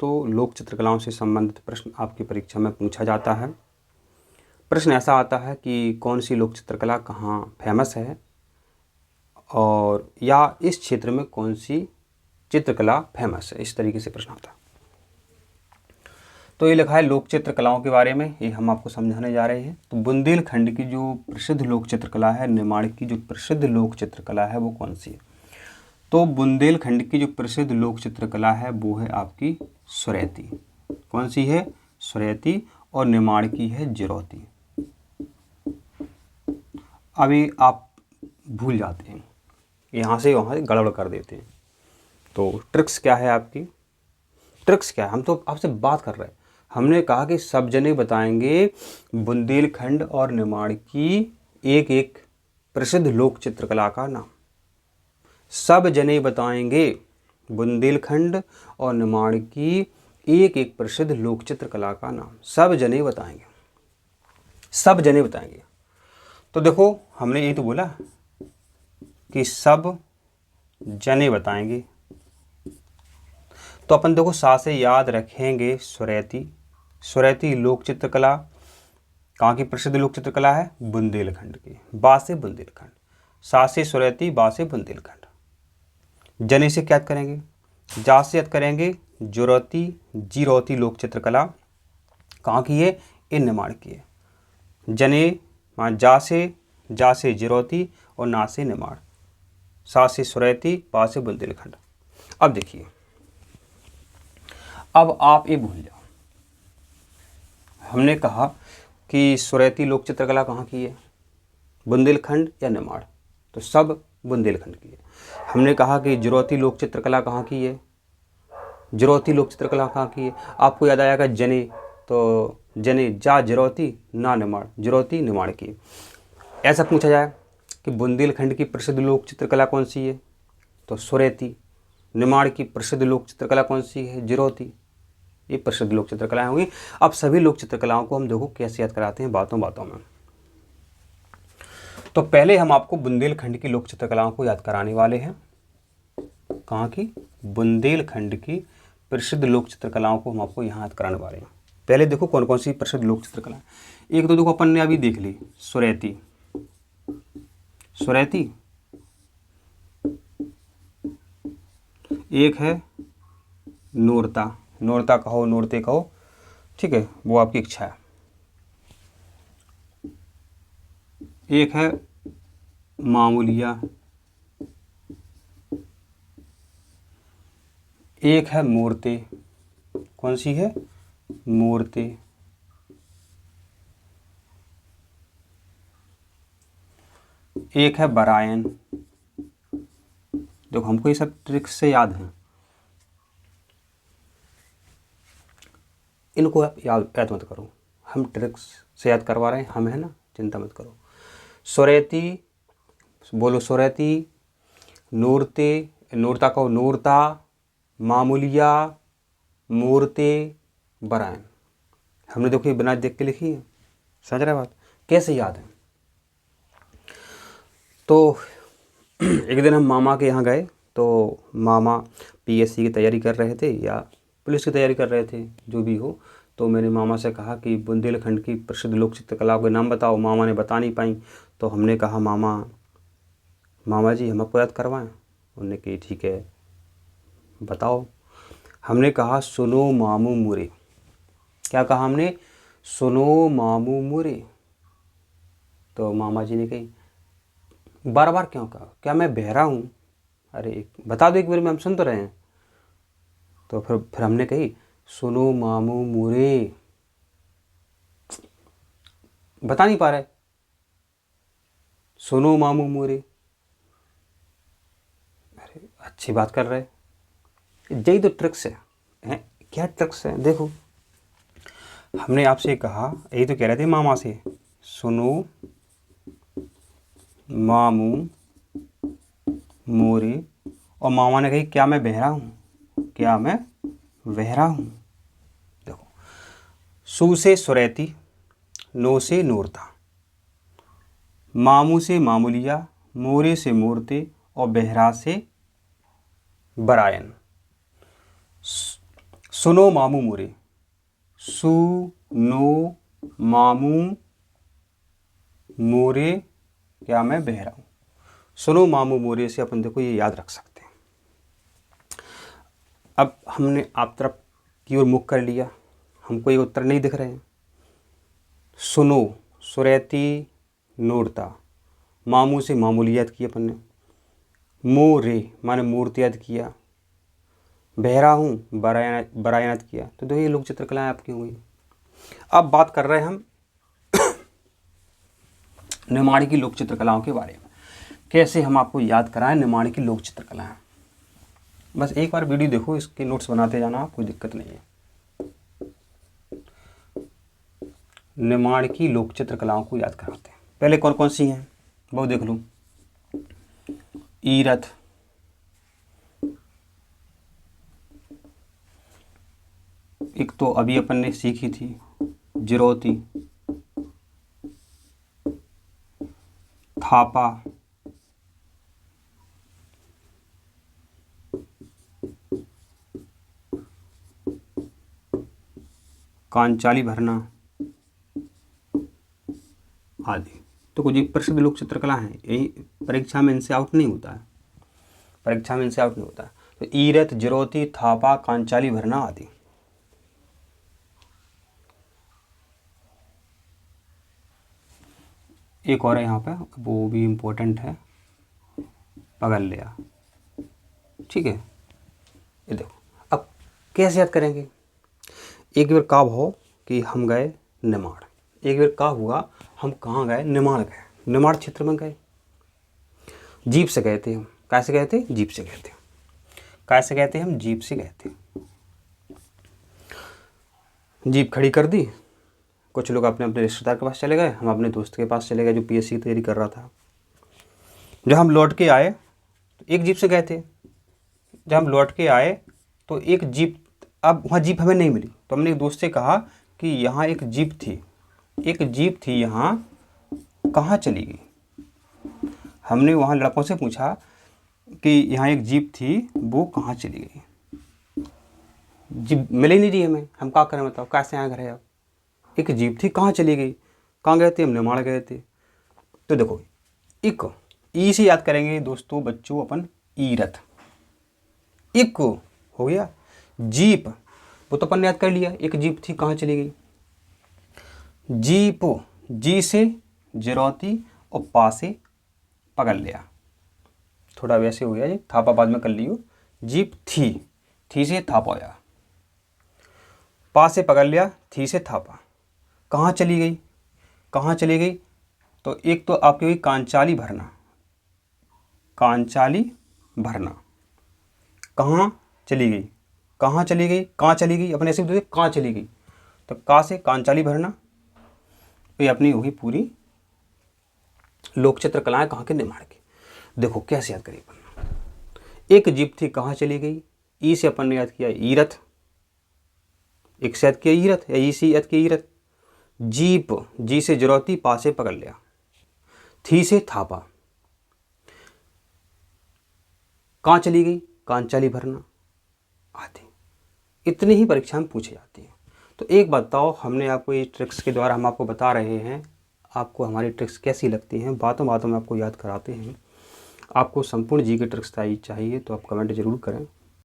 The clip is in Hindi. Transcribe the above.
दोस्तों, लोक चित्रकलाओं से संबंधित प्रश्न आपकी परीक्षा में पूछा जाता है। प्रश्न ऐसा आता है कि कौन सी लोक चित्रकला कहाँ फेमस है और या इस क्षेत्र में कौन सी चित्रकला फेमस है, इस तरीके से प्रश्न आता है। तो ये लिखा है लोक चित्रकलाओं के बारे में, ये हम आपको समझाने जा रहे हैं। तो बुंदेलखंड की जो प्रसिद्ध लोक चित्रकला है, निमाड़ की जो प्रसिद्ध लोक चित्रकला है, वो कौन सी है? तो बुंदेलखंड की जो प्रसिद्ध लोक चित्रकला है वो है आपकी सुरैती। कौन सी है? सुरैती। और निमाड़ की है जिरौती। अभी आप भूल जाते हैं, यहाँ से वहाँ गड़बड़ कर देते हैं। तो ट्रिक्स क्या है आपकी? ट्रिक्स क्या है? हम तो आपसे बात कर रहे हैं। हमने कहा कि सब जने बताएंगे बुंदेलखंड और निमाड़ की एक एक प्रसिद्ध लोक चित्रकला का नाम। सब जने बताएंगे बुंदेलखंड और निमाड़ की एक एक प्रसिद्ध लोक चित्रकला का नाम। सब जने बताएंगे, सब जने बताएंगे। तो देखो, हमने यही तो बोला कि सब जने बताएंगे। तो अपन देखो सा से याद रखेंगे सुरैती। सुरैती लोक चित्रकला कहाँ की प्रसिद्ध लोक चित्रकला है? बुंदेलखंड की। बा से बुंदेलखंड, सा से सुरैती, बा से बुंदेलखंड। जने से क्या याद करेंगे? जा से याद करेंगे जुरौती, जिरौती लोक चित्रकला कहाँ की है? इन निमाड़ की है। जने जा से जिरौती और ना से निमाड़, सा से सुरैती, बा से बुंदेलखंड। अब देखिए, अब आप ये भूल जाओ, हमने कहा कि सुरैती लोक चित्रकला कहाँ की है? बुंदेलखंड या निमाड़? तो सब बुंदेलखंड की है। हमने कहा कि जिरौती लोक चित्रकला कहाँ की है? जिरौती लोक चित्रकला कहाँ की है? आपको याद आएगा जने, तो जने जा जिरौती, ना निमाड़, जिरौती निमाड़ की है। ऐसा पूछा जाए कि बुंदेलखंड की प्रसिद्ध लोक चित्रकला कौन सी है? तो सुरैती। निमाड़ की प्रसिद्ध लोक चित्रकला कौन सी है? जिरौती। ये प्रसिद्ध लोक चित्रकलाएं होंगी। अब सभी लोक चित्रकलाओं को हम देखो कैसे याद कराते हैं बातों बातों में। तो पहले हम आपको बुंदेलखंड की लोक चित्रकलाओं को याद कराने वाले हैं। कहाँ की? बुंदेलखंड की प्रसिद्ध लोक चित्रकलाओं को हम आपको यहाँ याद कराने वाले हैं। पहले देखो कौन कौन सी प्रसिद्ध लोक चित्रकला। एक तो देखो अपन ने अभी देख ली सुरैती। सुरैती एक है नोरता, नोरता कहो, नोरते कहो, ठीक है, वो आपकी इच्छा है। एक है मामूलिया, एक है मूर्ते। कौन सी है? मूर्ते। एक है बरायन। देखो हमको ये सब ट्रिक्स से याद हैं, इनको आप याद मत करो, हम ट्रिक्स से याद करवा रहे हैं हम, है ना, चिंता मत करो। सुरैती, बोलो सुरैती, नूरते, नूरता कहो, नूरता, मामूलिया, मूर्ते, बरायन। हमने देखो ये बिना देख के लिखी है। समझ रहे बात? कैसे याद है? तो एक दिन हम मामा के यहाँ गए, तो मामा पीएससी की तैयारी कर रहे थे या पुलिस की तैयारी कर रहे थे, जो भी हो। तो मैंने मामा से कहा कि बुंदेलखंड की प्रसिद्ध लोक चित्रकला के नाम बताओ। मामा ने बता नहीं पाई। तो हमने कहा मामा जी हम आपको याद करवाएं? उन्होंने कही ठीक है बताओ। हमने कहा सुनो मामू मुरे। क्या कहा हमने? सुनो मामू मुरे। तो मामा जी ने कही बार बार क्यों कहा? क्या मैं बहरा हूँ? अरे बता दो एक बार में, हम सुन तो रहे हैं। तो फिर हमने कही सुनो मामू मुरे। बता नहीं पा रहे, सुनो मामू मुरे। अरे अच्छी बात कर रहे, यही तो ट्रिक्स है। क्या ट्रिक्स है? देखो हमने आपसे कहा, यही तो कह रहे थे मामा से, सुनो मामू मोरे। और मामा ने कही क्या मैं बहरा हूँ? क्या मैं बहरा हूँ? देखो, सू से सुरैती, नो से नूरता, मामू से मामूलिया, मोरे से मूर्ते और बहरा से बरायन। सुनो मामू मोरे, सुनो मामू मोरे क्या मैं बहरा हूँ। सुनो मामू मोरे से अपन देखो ये याद रख सकते हैं। अब हमने आप तरफ की ओर मुख कर लिया, हमको ये उत्तर नहीं दिख रहे हैं। सुनो सुरैती नूरता, मामू से मामूली याद किया अपन ने, मोरे माने मूर्ति याद किया, बहरा हूँ बराया याद किया। तो देखो ये लोक चित्रकलाएँ आपकी हुई। अब बात कर रहे हैं हम निमाड़ी की लोक चित्रकलाओं के बारे में, कैसे हम आपको याद कराएं निमाड़ी की लोक चित्रकलाएँ। बस एक बार वीडियो देखो, इसके नोट्स बनाते जाना, कोई दिक्कत नहीं है। निमाड़ की लोक चित्रकलाओं को याद कराते हैं। पहले कौन कौन सी हैं वो देख लो। ईरथ, एक तो अभी अपन ने सीखी थी जिरोती, थापा, कांचाली भरना आदि। तो कुछ प्रसिद्ध लोक चित्रकला हैं, यही परीक्षा में इनसे आउट नहीं होता है, परीक्षा में इनसे आउट नहीं होता है। तो ईरथ, जिरोती, थापा, कांचाली भरना आदि। एक और है यहाँ पे, वो भी इम्पोर्टेंट है, पगल लिया। ठीक है, ये देखो अब कैसे याद करेंगे। एक बार का हो कि हम गए निमाड़, एक बार का हुआ हम कहाँ गए, निमाड़ गए, निमाड़ क्षेत्र में गए, जीप से गए थे हम। कैसे गए थे, जीप से गए थे। कैसे गए थे हम, जीप से गए थे। जीप खड़ी कर दी, कुछ लोग अपने अपने रिश्तेदार के पास चले गए, हम अपने दोस्त के पास चले गए जो पीएससी की तैयारी कर रहा था। जब हम लौट के आए तो एक जीप से गए थे, जब हम लौट के आए तो एक जीप, अब वहाँ जीप हमें नहीं मिली, तो हमने एक दोस्त से कहा कि यहाँ एक जीप थी, एक जीप थी यहाँ, कहाँ चली गई। हमने वहाँ लड़कों से पूछा कि यहाँ एक जीप थी, वो कहाँ चली गई। जीप मिल ही नहीं रही हमें, हम क्या करें बताओ, कैसे यहाँ घर है। अब एक जीप थी, कहाँ चली गई, कहाँ गए थे, हम निमाड़ गए थे। तो देखो एक ई से याद करेंगे दोस्तों बच्चों अपन, ईरथ, एक हो गया। जीप वो तो अपन ने याद कर लिया, एक जीप थी, कहाँ चली गई। जीप, जी से जिरौती और पा से पकड़ लिया, थोड़ा वैसे हो गया जी, थापा बाद में कर लियो। जीप थी से थापा आया, पा से पकड़ लिया, थी से थापा। कहाँ चली गई, कहाँ चली गई, तो एक तो आपकी हुई कांचाली भरना, कांचाली भरना, कहाँ चली गई, कहाँ चली गई, कहाँ चली गई, अपने ऐसे बोलते कहाँ चली गई, तो का से कांचाली भरना। ये अपनी होगी पूरी लोक चित्रकलाएँ कहाँ के, निमाड़ की। देखो कैसे याद करिए अपन। एक जीप थी, कहाँ चली गई, ई से अपन ने याद किया ईरथ, एक से याद किया ईरथ, या ई से याद किया ईरथ। जीप, जी से जिरौती, पा से पकड़ लिया, थी से थापा, कहाँ चली गई, कांचाली भरना आदि। इतनी ही परीक्षा में पूछी जाती है। तो एक बात बताओ, हमने आपको ये ट्रिक्स के द्वारा हम आपको बता रहे हैं, आपको हमारी ट्रिक्स कैसी लगती हैं, बातों बातों में आपको याद कराते हैं। आपको संपूर्ण जी के ट्रिक्स चाहिए तो आप कमेंट जरूर करें।